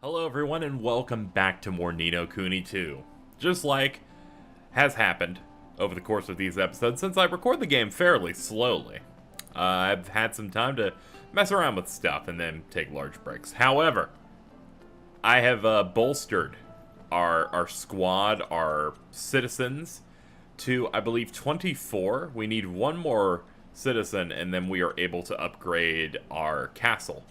Hello everyone and welcome back to more Kuni 2. Just like has happened over the course of these episodes, since I record the game fairly slowly, I've had some time to mess around with stuff and then take large breaks. However, I have bolstered our squad, our citizens, to I believe 24. We need one more citizen and then we are able to upgrade our castle.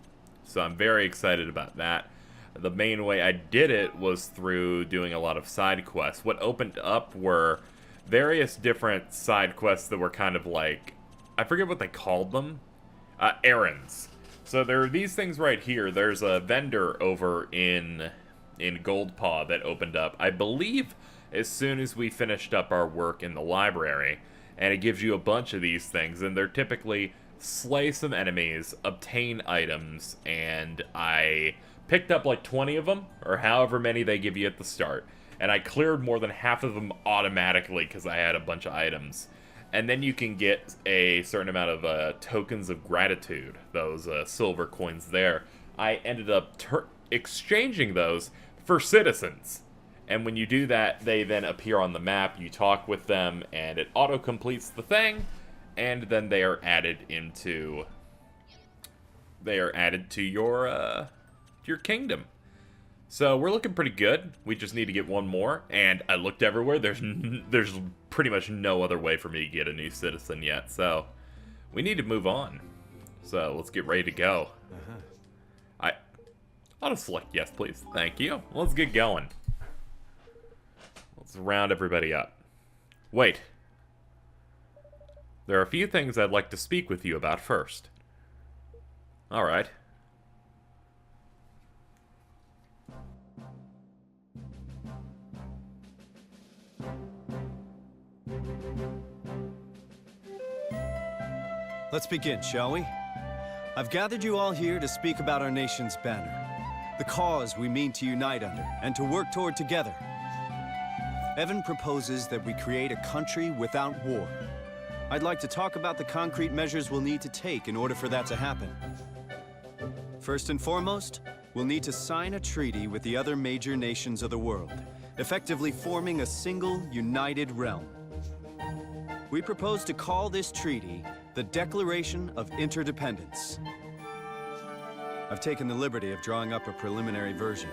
So I'm very excited about that. The main way I did it was through doing a lot of side quests. What opened up were various different side quests that were kind of like, I forget what they called them, errands. So there are these things right here. There's a vendor over in Goldpaw that opened up, I believe, as soon as we finished up our work in the library. And it gives you a bunch of these things, and they're typically slay some enemies, obtain items, and I picked up like 20 of them, or however many they give you at the start, and I cleared more than half of them automatically because I had a bunch of items. And then you can get a certain amount of tokens of gratitude, those silver coins there. I ended up exchanging those for citizens. And when you do that, they then appear on the map, you talk with them, and it auto-completes the thing, and then they are added into... They are added to your kingdom. So we're looking pretty good. We just need to get one more, and I looked everywhere. There's pretty much no other way for me to get a new citizen yet, so we need to move on. So let's get ready to go. I'll just select yes, please. Thank you. Let's get going. Let's round everybody up. Wait. There are a few things I'd like to speak with you about first. Alright. Let's begin, shall we? I've gathered you all here to speak about our nation's banner, the cause we mean to unite under and to work toward together. Evan proposes that we create a country without war. I'd like to talk about the concrete measures we'll need to take in order for that to happen. First and foremost, we'll need to sign a treaty with the other major nations of the world, effectively forming a single, united realm. We propose to call this treaty the Declaration of Interdependence. I've taken the liberty of drawing up a preliminary version.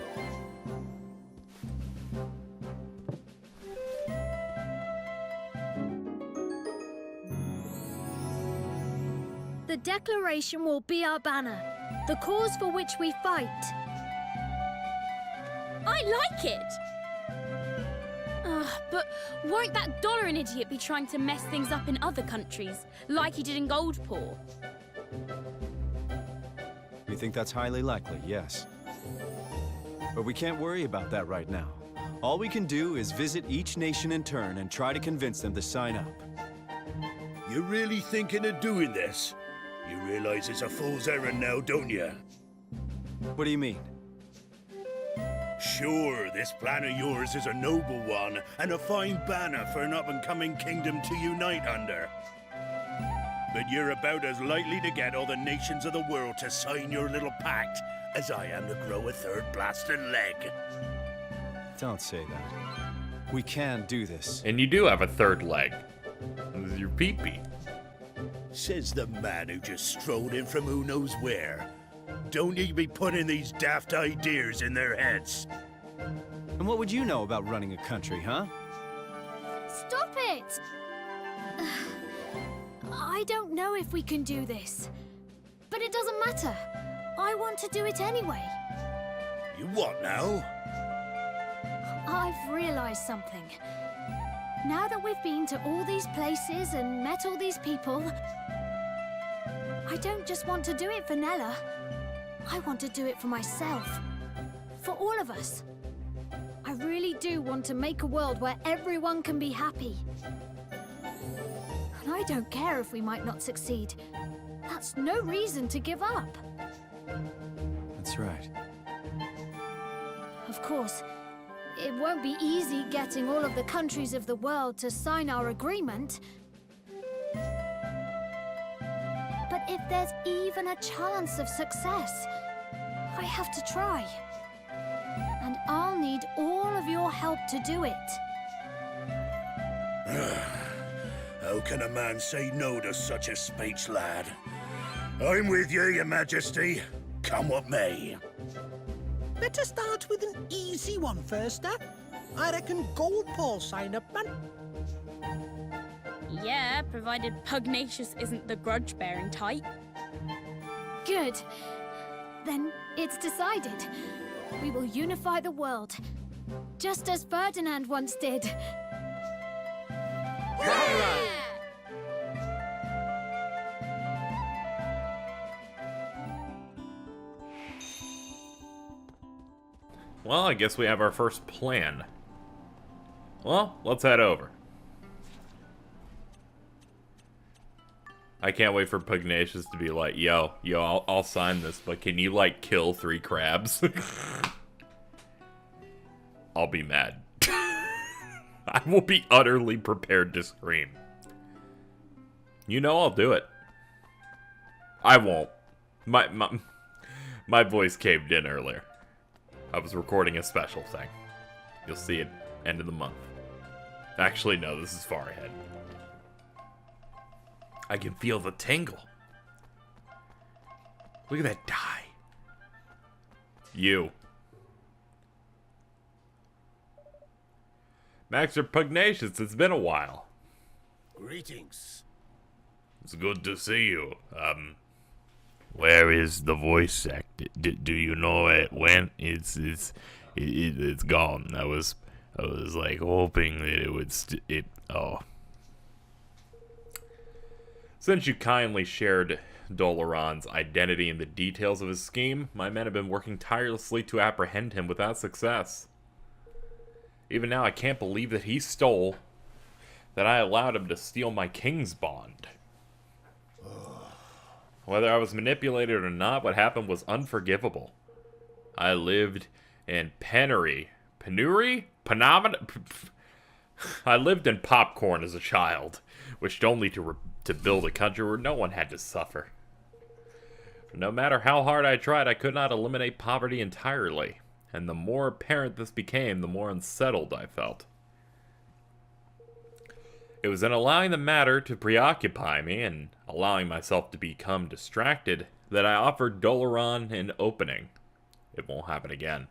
The Declaration will be our banner, the cause for which we fight. I like it! But won't that dollar an idiot be trying to mess things up in other countries, like he did in Goldpaw? We think that's highly likely, yes. But we can't worry about that right now. All we can do is visit each nation in turn and try to convince them to sign up. You're really thinking of doing this? You realize it's a fool's errand now, don't you? What do you mean? Sure, this plan of yours is a noble one, and a fine banner for an up-and-coming kingdom to unite under. But you're about as likely to get all the nations of the world to sign your little pact as I am to grow a third blasted leg. Don't say that. We can do this. And you do have a third leg. This is your pee-pee. Says the man who just strolled in from who knows where. Don't you be putting these daft ideas in their heads. And what would you know about running a country, huh? Stop it! I don't know if we can do this. But it doesn't matter. I want to do it anyway. You what now? I've realized something. Now that we've been to all these places and met all these people, I don't just want to do it for Nella. I want to do it for myself. For all of us. I really do want to make a world where everyone can be happy. And I don't care if we might not succeed. That's no reason to give up. That's right. Of course, it won't be easy getting all of the countries of the world to sign our agreement. But if there's even a chance of success, I have to try. help to do it. How can a man say no to such a speech, lad? I'm with you, your majesty. Come what may. Better start with an easy one first, eh? I reckon Goldpaw sign up, man. Yeah, provided Pugnacious isn't the grudge-bearing type. Good. Then it's decided. We will unify the world. Just as Ferdinand once did. Well, I guess we have our first plan. Well, let's head over. I can't wait for Pugnacious to be like, yo, I'll sign this, but can you, like, kill 3 crabs? I'll be mad. I will be utterly prepared to scream. You know I'll do it. I won't. My voice caved in earlier. I was recording a special thing. You'll see it end of the month. Actually, no, this is far ahead. I can feel the tingle. Look at that die. You. Master Pugnacious, it's been a while. Greetings. It's good to see you. Where is the voice act? Do you know it went? It's gone. I was like hoping that it would Since you kindly shared Doloran's identity and the details of his scheme, my men have been working tirelessly to apprehend him without success. Even now, I can't believe that that I allowed him to steal my king's bond. Whether I was manipulated or not, what happened was unforgivable. I lived in penury. I lived in popcorn as a child, wished only to build a country where no one had to suffer. No matter how hard I tried, I could not eliminate poverty entirely, and the more apparent this became, the more unsettled I felt. It was in allowing the matter to preoccupy me and allowing myself to become distracted that I offered Doloran an opening. It won't happen again.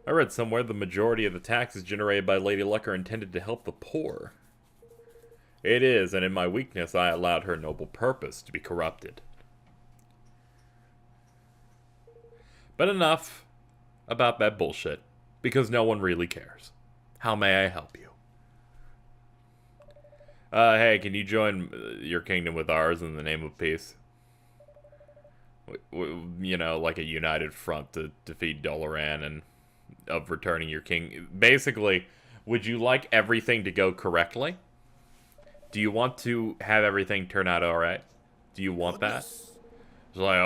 I read somewhere the majority of the taxes generated by Lady Luck are intended to help the poor. It is, and in my weakness I allowed her noble purpose to be corrupted. But enough about that bullshit, because no one really cares. How may I help you? Hey, can you join your kingdom with ours in the name of peace? You know, like a united front to defeat Doloran and of returning your king. Basically, would you like everything to go correctly? Do you want to have everything turn out alright? Do you want that? It's like,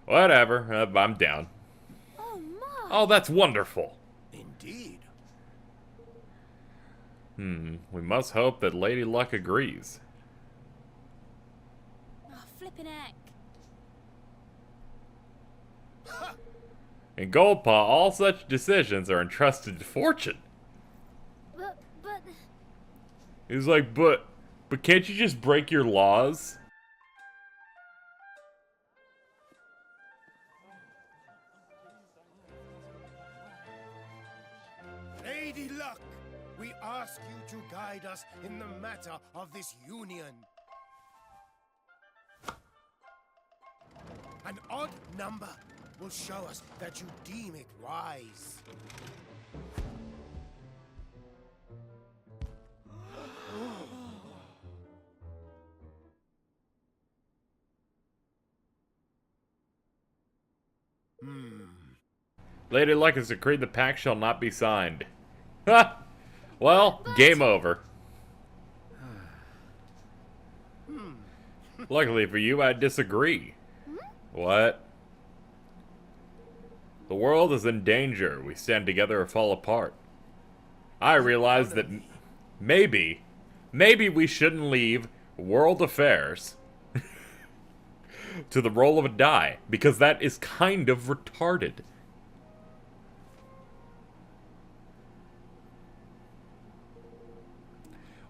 whatever, I'm down. Oh, my. Oh, that's wonderful. Indeed. We must hope that Lady Luck agrees. Oh, flippin' heck. In Goldpaw, all such decisions are entrusted to fortune. But... He's like, but can't you just break your laws? Lady Luck, we ask you to guide us in the matter of this union. An odd number will show us that you deem it wise. Lady Luck has decreed the pact shall not be signed. Ha! Well, game over. Luckily for you, I disagree. What? The world is in danger. We stand together or fall apart. I realize that maybe we shouldn't leave world affairs to the roll of a die, because that is kind of retarded.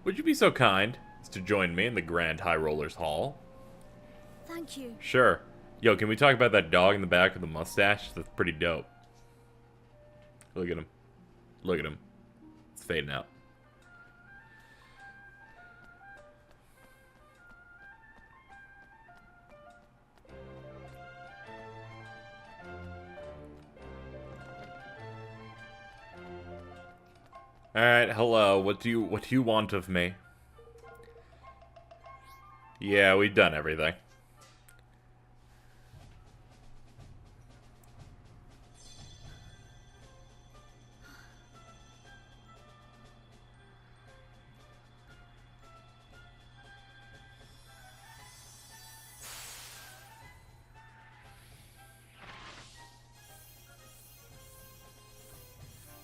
Would you be so kind as to join me in the Grand High Rollers Hall? Thank you. Sure. Yo, can we talk about that dog in the back with the mustache? That's pretty dope. Look at him. Look at him. It's fading out. Alright, hello. What do you want of me? Yeah, we've done everything.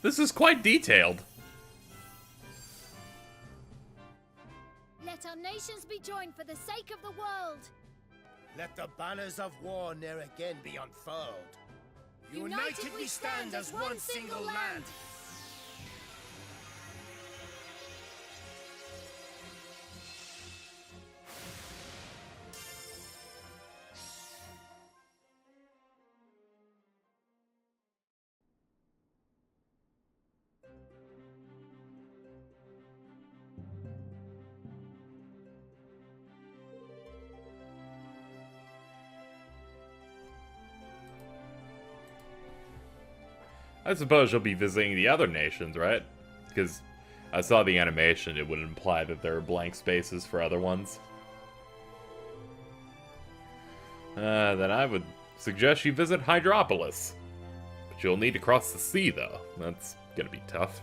This is quite detailed. Let our nations be joined for the sake of the world. Let the banners of war ne'er again be unfurled. United we stand as one single land. I suppose you'll be visiting the other nations, right? Because I saw the animation, it would imply that there are blank spaces for other ones. Then I would suggest you visit Hydropolis. But you'll need to cross the sea, though. That's gonna be tough.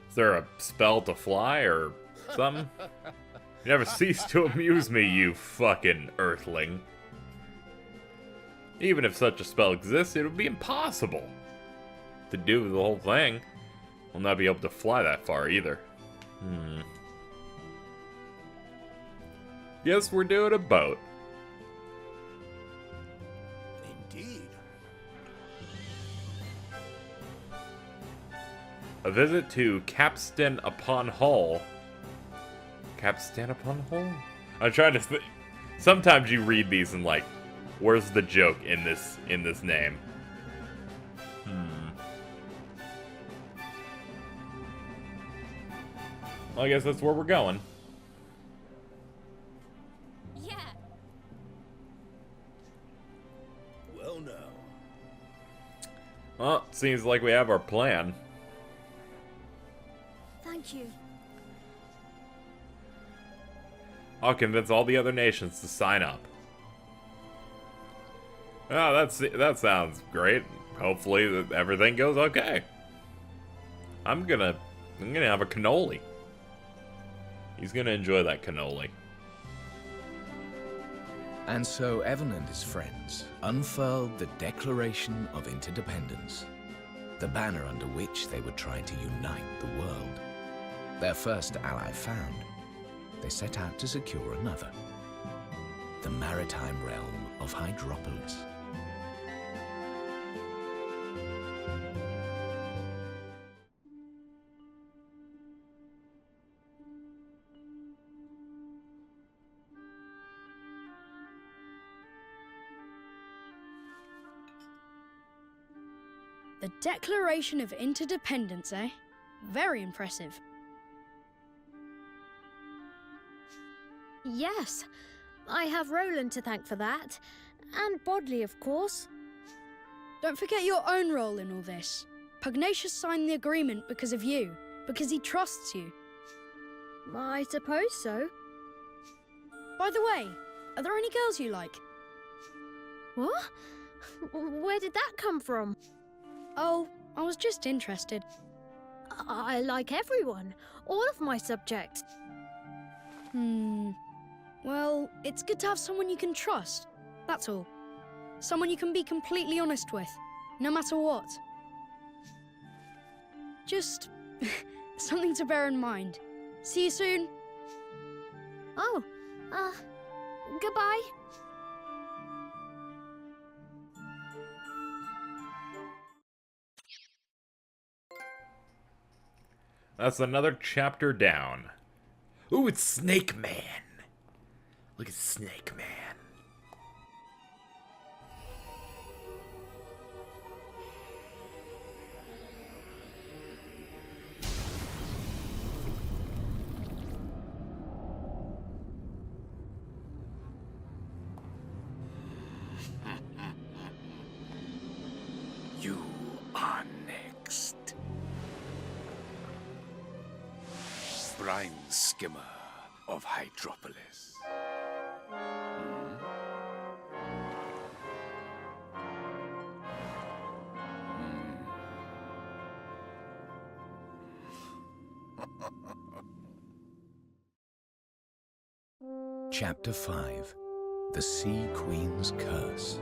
Is there a spell to fly, or something? You never cease to amuse me, you fucking earthling. Even if such a spell exists, it would be impossible to do the whole thing. We'll not be able to fly that far either. Guess we're doing a boat. Indeed. A visit to Capstan upon Hull. Capstan upon Hull? I'm trying to think. Sometimes you read these and like, where's the joke in this name? Well, I guess that's where we're going. Yeah. Well, now. Well, seems like we have our plan. Thank you. I'll convince all the other nations to sign up. Oh, that sounds great. Hopefully everything goes okay. I'm gonna have a cannoli. He's gonna enjoy that cannoli. And so Evan and his friends unfurled the Declaration of Interdependence, the banner under which they were trying to unite the world. Their first ally found, they set out to secure another, the maritime realm of Hydropolis. The Declaration of Interdependence, eh? Very impressive. Yes, I have Roland to thank for that. And Bodley, of course. Don't forget your own role in all this. Pugnacious signed the agreement because of you, because he trusts you. I suppose so. By the way, are there any girls you like? What? Where did that come from? Oh, I was just interested. I like everyone. All of my subjects. Well, it's good to have someone you can trust. That's all. Someone you can be completely honest with, no matter what. Just something to bear in mind. See you soon. Oh, goodbye. That's another chapter down. Ooh, it's Snake Man. Look at Snake Man. You are next. Brine Skimmer of Hydropolis. Chapter 5. The Sea Queen's Curse.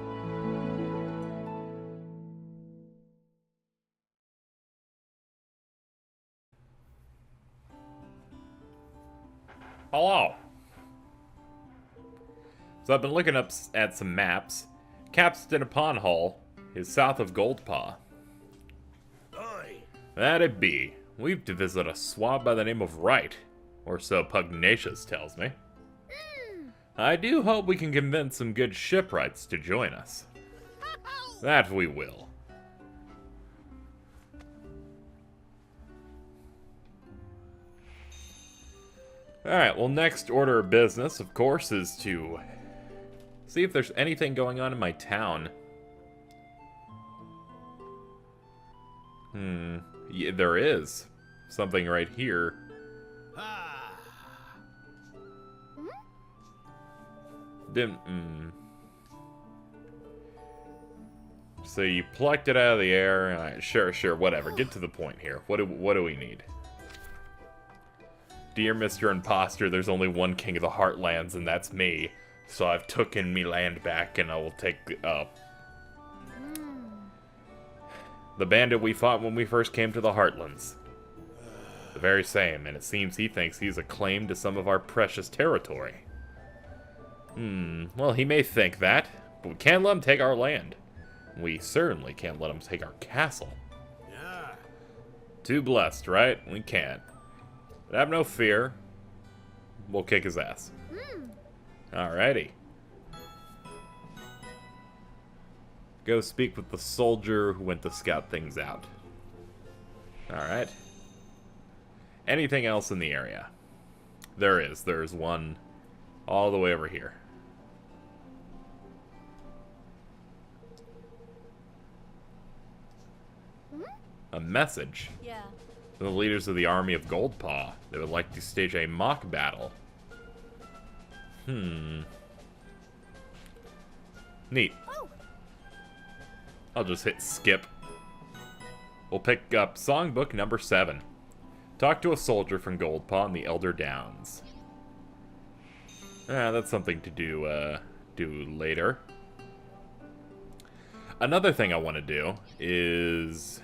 Hello. So I've been looking up at some maps. Capstan upon Hall is south of Goldpaw. Aye. That it be. We've to visit a swab by the name of Wright, or so Pugnacious tells me. I do hope we can convince some good shipwrights to join us. That we will. Alright, well, next order of business, of course, is to see if there's anything going on in my town. Yeah, there is. Something right here. So you plucked it out of the air. Alright, sure, whatever. Get to the point here. What do we need? Dear Mr. Imposter, there's only one king of the Heartlands, and that's me. So I've taken me land back, and I will take the bandit we fought when we first came to the Heartlands. The very same, and it seems he thinks he's a claim to some of our precious territory. Well, he may think that, but we can't let him take our land. We certainly can't let him take our castle. Yeah. Too blessed, right? We can't. But have no fear. We'll kick his ass. Alrighty. Go speak with the soldier who went to scout things out. Alright. Anything else in the area? There is. There's one all the way over here. A message. Yeah. The leaders of the army of Goldpaw. They would like to stage a mock battle. Neat. Oh. I'll just hit skip. We'll pick up songbook number 7. Talk to a soldier from Goldpaw in the Elder Downs. That's something to do later. Another thing I want to do is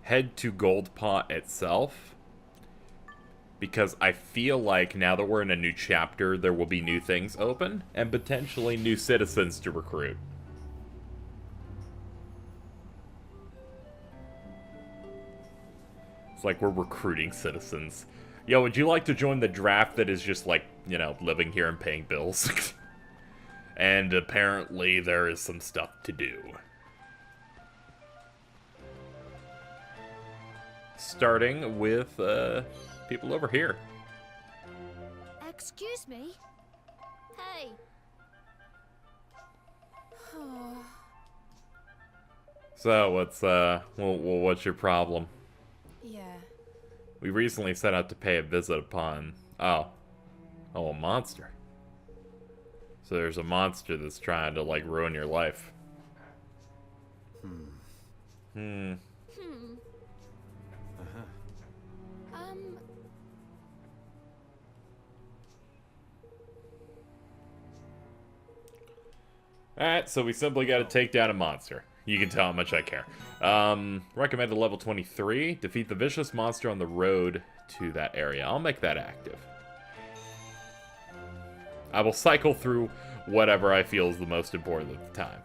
head to Goldpaw itself, because I feel like now that we're in a new chapter, there will be new things open, and potentially new citizens to recruit. It's like we're recruiting citizens. Yo, would you like to join the draft that is just like, you know, living here and paying bills? And apparently there is some stuff to do. Starting with people over here. Excuse me? Hey. So what's your problem? Yeah. We recently set out to pay a visit upon a monster. So there's a monster that's trying to like ruin your life. Alright, so we simply got to take down a monster. You can tell how much I care. Recommended level 23. Defeat the vicious monster on the road to that area. I'll make that active. I will cycle through whatever I feel is the most important at the time.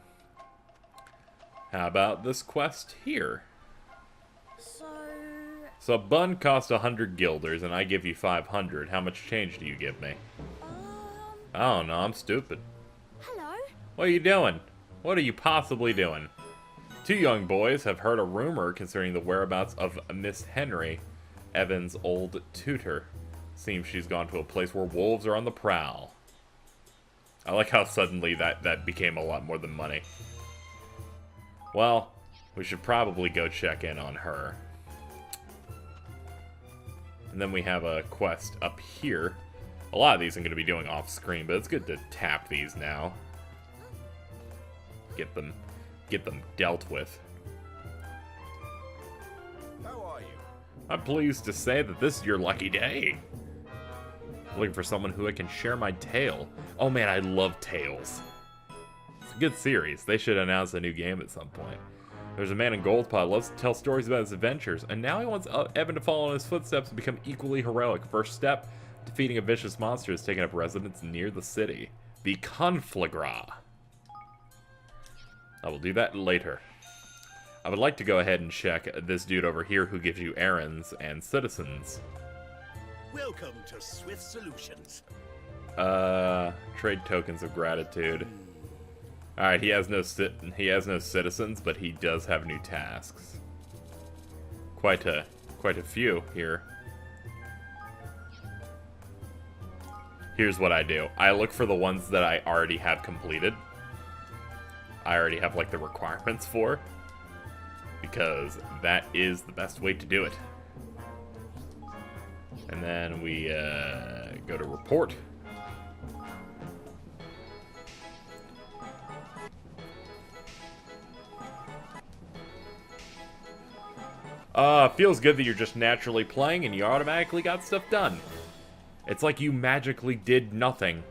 How about this quest here? So, So a bun costs 100 guilders, and I give you 500. How much change do you give me? I don't know, I'm stupid. Hello? What are you doing? What are you possibly doing? Two young boys have heard a rumor concerning the whereabouts of Miss Henry, Evan's old tutor. Seems she's gone to a place where wolves are on the prowl. I like how suddenly that became a lot more than money. Well, we should probably go check in on her. And then we have a quest up here. A lot of these I'm going to be doing off screen, but it's good to tap these now. Get them dealt with. How are you? I'm pleased to say that this is your lucky day. Looking for someone who I can share my tale. Oh man, I love tales. It's a good series. They should announce a new game at some point. There's a man in Goldpaw who loves to tell stories about his adventures, and now he wants Evan to follow in his footsteps and become equally heroic. First step, defeating a vicious monster has taken up residence near the city. The Conflagra. I will do that later. I would like to go ahead and check this dude over here who gives you errands and citizens. Welcome to Swift Solutions. Trade tokens of gratitude. Alright, he has no citizens, but he does have new tasks. Quite a few here. Here's what I do. I look for the ones that I already have completed. I already have like the requirements for, because that is the best way to do it. And then we go to report. Feels good that you're just naturally playing and you automatically got stuff done. It's like you magically did nothing,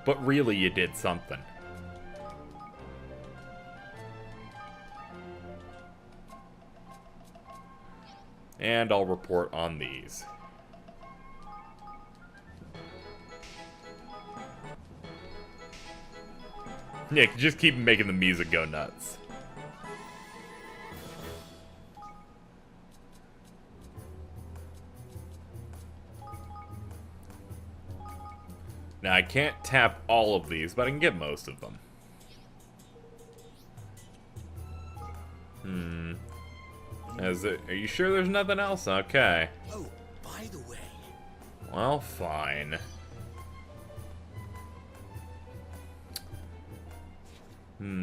but really you did something. And I'll report on these. Yeah, just keep making the music go nuts. Now, I can't tap all of these, but I can get most of them. Are you sure there's nothing else? Okay. Oh, by the way. Well, fine.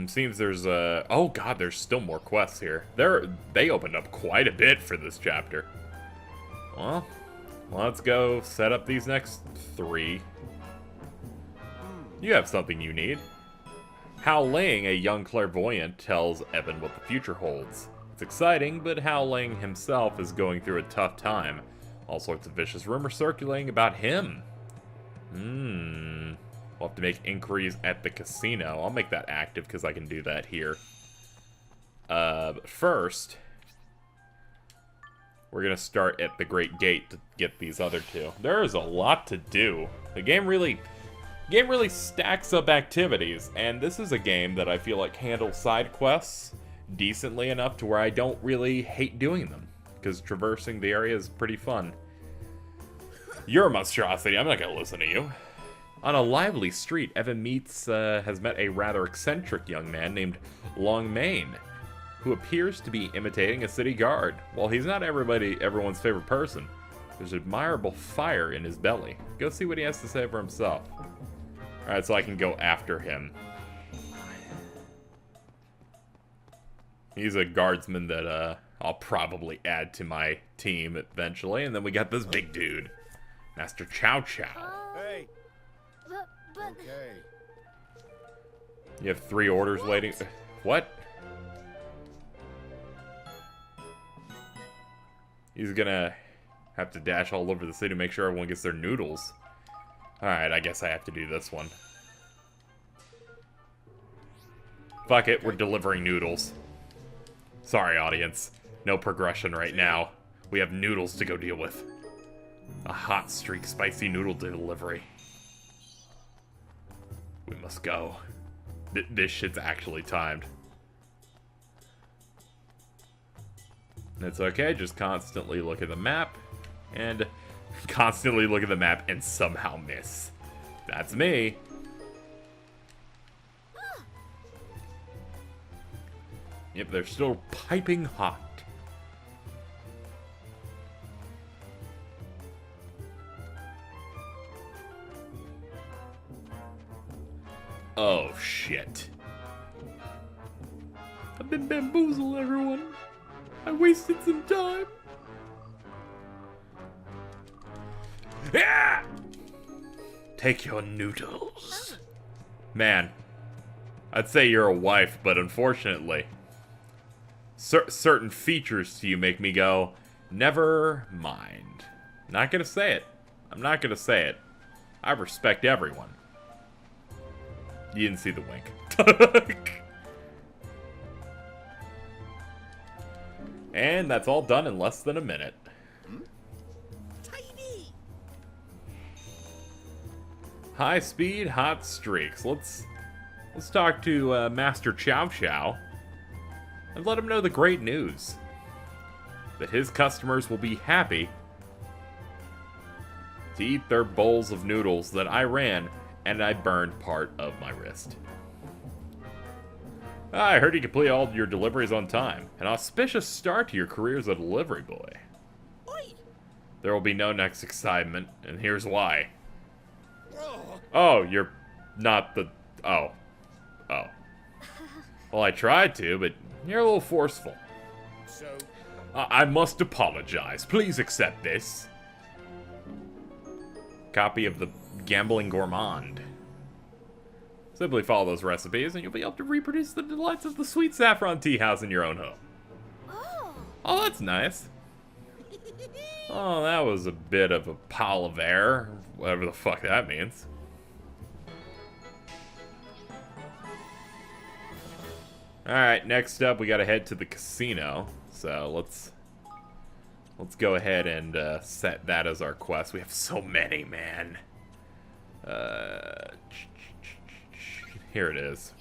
Seems there's oh god, there's still more quests here. They opened up quite a bit for this chapter. Well, let's go set up these next 3. You have something you need. Hao Ling, a young clairvoyant, tells Evan what the future holds. It's exciting, but Hao Ling himself is going through a tough time. All sorts of vicious rumors circulating about him. We'll have to make inquiries at the casino. I'll make that active because I can do that here. But first, we're going to start at the Great Gate to get these other 2. There is a lot to do. The game really stacks up activities, and this is a game that I feel like handles side quests decently enough to where I don't really hate doing them, because traversing the area is pretty fun. You're a monstrosity, I'm not going to listen to you. On a lively street, Evan has met a rather eccentric young man named Longmane, who appears to be imitating a city guard. While he's not everyone's favorite person, there's admirable fire in his belly. Go see what he has to say for himself. Alright, so I can go after him. He's a guardsman that I'll probably add to my team eventually. And then we got this big dude, Master Chow Chow. Hey. But... Okay. You have 3 orders waiting. What? He's gonna have to dash all over the city to make sure everyone gets their noodles. Alright, I guess I have to do this one. Fuck it, we're delivering noodles. Sorry, audience. No progression right now. We have noodles to go deal with. A hot streak spicy noodle delivery. We must go. This shit's actually timed. It's okay, just constantly look at the map, and constantly look at the map and somehow miss. That's me. Yep, they're still piping hot. Oh, shit. I've been bamboozled, everyone. I wasted some time. Yeah! Take your noodles. Man, I'd say you're a wife, but unfortunately, certain features to you make me go, never mind. Not gonna say it. I'm not gonna say it. I respect everyone. You didn't see the wink. And that's all done in less than a minute. Tiny. High speed, hot streaks. Let's talk to Master Chow Chow and let him know the great news. That his customers will be happy to eat their bowls of noodles that I ran and I burned part of my wrist. I heard you complete all your deliveries on time. An auspicious start to your career as a delivery boy. Oi. There will be no next excitement, and here's why. Oh, you're not the... Oh. Oh. Well, I tried to, but you're a little forceful. So, I must apologize. Please accept this. Copy of the Gambling Gourmand. Simply follow those recipes and you'll be able to reproduce the delights of the sweet saffron tea house in your own home. Oh, that's nice. Oh, that was a bit of a pile of air, whatever the fuck that means. Alright, next up we gotta head to the casino. So let's go ahead and set that as our quest. We have so many, man. Here it is.